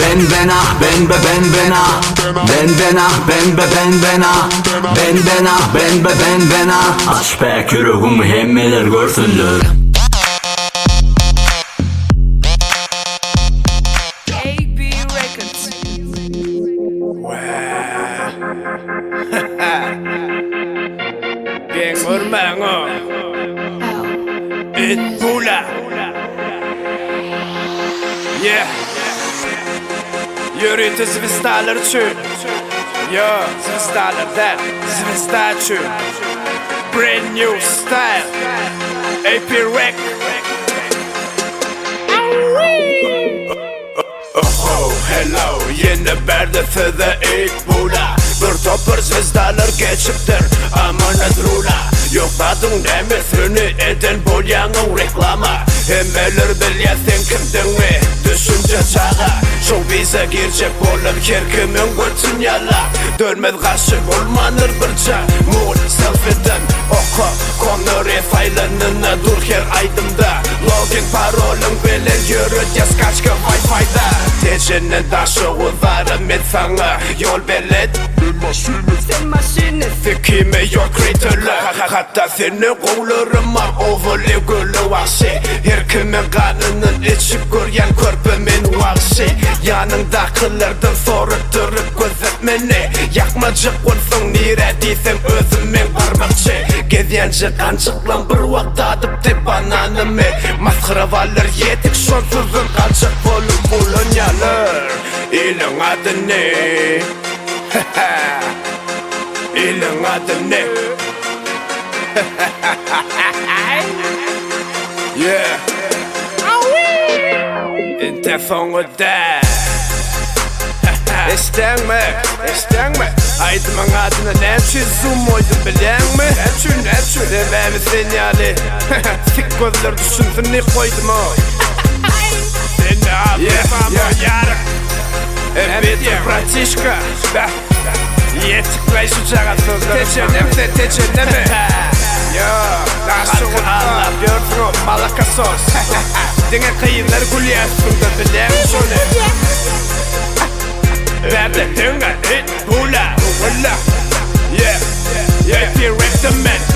ben bena, ben be ben bena, ben bena, ben be ben bena, ben bena, ben be ben bena. Aç be küreğim hemmeler görsünler. Geng bermango Pitbulla. Yeah. Yürü till звезdalar için. Ja, звезdalardan звезда için. Brand new style AP Rec. Oh hello, yeni berde fede Pitbulla. Bir toplar звезdalar geçiptir amana drula. Yok tadın demesini eden bolyanın reklama. Hemmeler bilyesin kimdin mi düşünce çağa. Showbiz'e girecek olup kerkimin götün yala. Dönmez karşı olmanır birce Mul selfie'den oku konur faylanına dur her aydımda. Login parolun bilen yürüyeceğiz kaçkı Wi-Fi'da. Tecinin taşı uvarım et sana yol bellet. Sen maşinist kime yol kreatörler. Hatta senin kollarım var overly gülü vahşi. Her kimin kanının içi göryen körpümün vahşi. Yanındakilerden sorup durup gözetmeni. Yakmacık olsun nire değilsen özümün parmakçı. Gezyenci kancıklan bir vakt adıp de bananımı. Maskıravalar yedik şonsuzun kancık olup kolonyalar. İlin adı ne? İlin adı ne? Yeah. Inte fångat där. İstenme Aydımın adını ne için zoom oydum bilen mi? Ne için Dememi sinyali Sik gözler düşünsün ne koydum o. Sen ne yapıyorsun bu yarık? Evet bratişka Yetikleşi çağa sözlerim. Teçeneme Yo, nasıl Allah gördün o malaka sos. Dine kıyınlar gülüyorsun da bilen şöyle. Verde dünga Pitbulla. Yeah, yeah, direct the man.